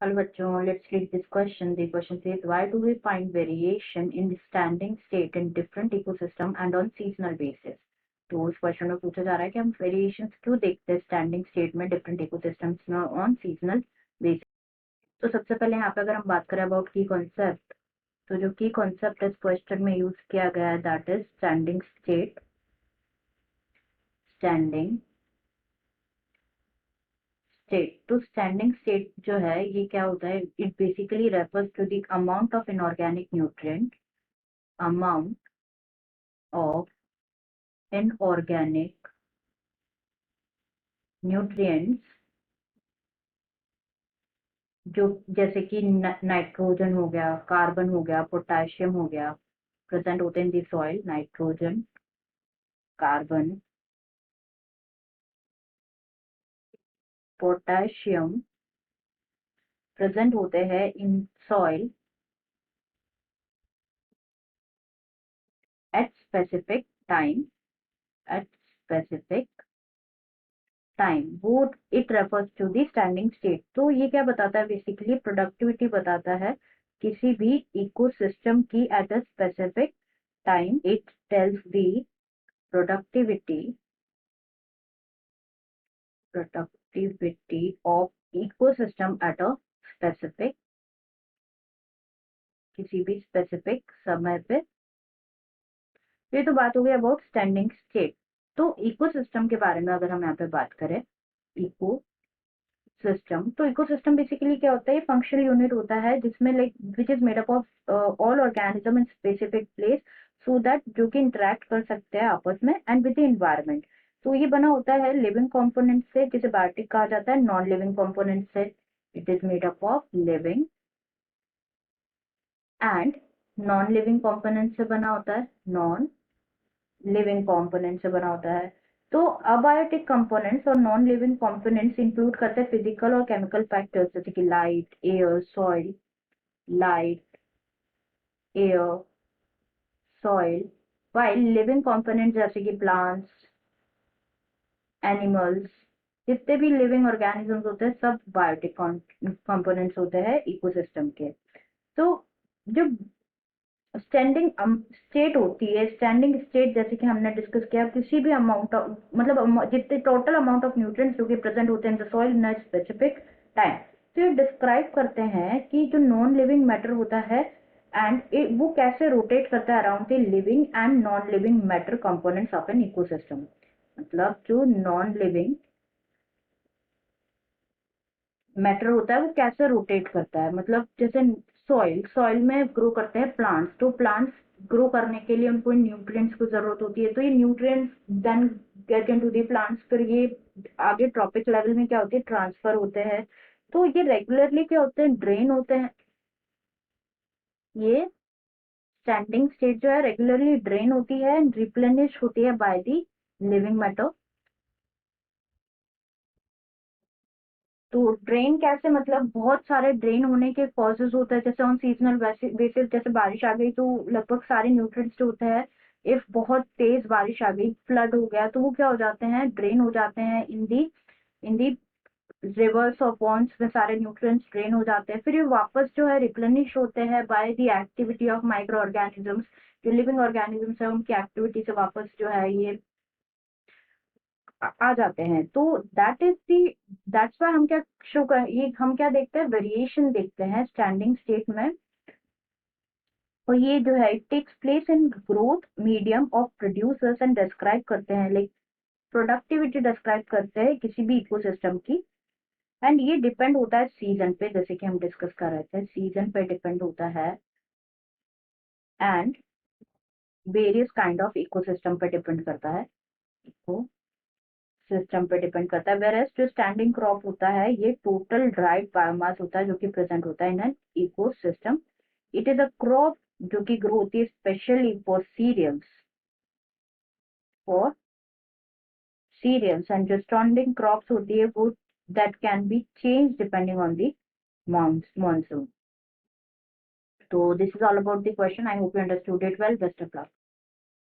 Hello बच्चों, let's read this question. The question says, why do we find variation in the standing state in different ecosystem and on seasonal basis? तो उस question में पूछा जा रहा है कि हम वेरिएशंस क्यों देखते हैं स्टैंडिंग स्टेट में डिफरेंट इकोसिस्टम्स में ऑन सीजनल बेसिस। तो सबसे पहले यहाँ पे अगर हम बात करें अबाउट की कॉन्सेप्ट, तो जो की कॉन्सेप्ट इस क्वेश्चन में यूज किया गया है that is standing state. Standing state, तो स्टैंडिंग स्टेट जो है ये क्या होता है, it basically refers to the amount of inorganic nutrient, amount of inorganic nutrients जो जैसे कि नाइट्रोजन हो गया, कार्बन हो गया, पोटेशियम हो गया, प्रेजेंट होते हैं in the soil. Nitrogen, carbon, potassium present होते हैं in soil at specific time. At specific time, वो it refers to the standing state. तो ये क्या बताता है, बेसिकली प्रोडक्टिविटी बताता है किसी भी इकोसिस्टम की at a specific time. It tells the productivity of ecosystem at a specific, किसी भी स्पेसिफिक समय पे। ये तो बात हो गई अबाउट स्टैंडिंग स्टेट। तो इकोसिस्टम के बारे में अगर हम यहाँ पे बात करें, इको सिस्टम, तो इकोसिस्टम बेसिकली क्या होता है, ये फंक्शनल यूनिट होता है जिसमें like which is made up of all organism in specific place, so that जो कि इंटरेक्ट कर सकते हैं आपस में एंड विद द एनवायरनमेंट। तो ये बना होता है लिविंग कंपोनेंट से, जिसे बायोटिक कहा जाता है, नॉन लिविंग कंपोनेंट से। It is made up of living and non living component से बना होता है, नॉन लिविंग कंपोनेंट से बना होता है। तो अबायोटिक कंपोनेंट्स और नॉन लिविंग कंपोनेंट्स इंक्लूड करते हैं फिजिकल और केमिकल फैक्टर्स जैसे कि light, air, soil, light, air, soil, while living components जैसे कि प्लांट्स, एनिमल्स, जितने भी लिविंग ऑर्गेनिजम्स होते हैं सब बायोटिक कंपोनेंट्स होते हैं इकोसिस्टम के। तो जो स्टैंडिंग स्टेट होती है, स्टैंडिंग स्टेट जैसे कि हमने डिस्कस किया, किसी भी अमाउंट ऑफ मतलब जितने टोटल अमाउंट ऑफ न्यूट्रिएंट्स जो कि प्रेजेंट होते हैं in the soil in a specific time. तो ये डिस्क्राइब करते हैं कि जो नॉन लिविंग मैटर होता है एंड वो कैसे रोटेट करता है around the living and non living matter components of an ecosystem. मतलब जो नॉन लिविंग मैटर होता है वो कैसे रोटेट करता है, मतलब जैसे सॉइल में ग्रो करते हैं प्लांट्स, तो प्लांट्स ग्रो करने के लिए उनको न्यूट्रिएंट्स की जरूरत होती है, तो ये nutrients then get into the plants, फिर ये आगे ट्रॉपिक लेवल में क्या होती है, ट्रांसफर होते हैं। तो ये रेगुलरली क्या होते हैं, ड्रेन होते हैं। ये स्टैंडिंग स्टेट जो है रेगुलरली ड्रेन होती है एंड रिप्लेनिश होती है बाय द लिविंग मैटर। तो ड्रेन कैसे, मतलब बहुत सारे ड्रेन होने के कॉजेज होते हैं, जैसे ऑन सीजनल बेसिस, जैसे बारिश आ गई तो लगभग सारे न्यूट्रिएंट्स जो होते हैं, इफ बहुत तेज बारिश आ गई, फ्लड हो गया, तो वो क्या हो जाते हैं, ड्रेन हो जाते हैं इन दी रिवर्स और पॉन्ड्स में, सारे न्यूट्रिएंट्स ड्रेन हो जाते हैं। फिर ये वापस जो है रिप्लेनिश होते हैं by the activity of micro organisms. जो लिविंग ऑर्गेनिजम्स है उनकी एक्टिविटी से वापस जो है ये आ जाते हैं। तो दैट्स व्हाई हम क्या शो कर, ये हम क्या देखते हैं, वेरिएशन देखते हैं स्टैंडिंग स्टेट में। और ये जो है it takes place in growth medium of producers and describe करते हैं लाइक प्रोडक्टिविटी डिस्क्राइब करते हैं किसी भी इकोसिस्टम की। एंड ये डिपेंड होता है सीजन पे, जैसे कि हम डिस्कस कर रहे थे, सीजन पे डिपेंड होता है and various kind of ecosystem पे डिपेंड करता है, इको सिस्टम पे डिपेंड करता है। वेरएज जो स्टैंडिंग क्रॉप होता है ये टोटल ड्राइड बायोमास होता है जो कि प्रेजेंट होता है in an ecosystem. It is a crop जो कि ग्रो होती है स्पेशली फॉर सीरियल्स एंड जो स्टैंडिंग क्रॉप्स होती है वो that can be change depending on the monsoon. So this is all about the question. I hope you understood it well. Best of luck.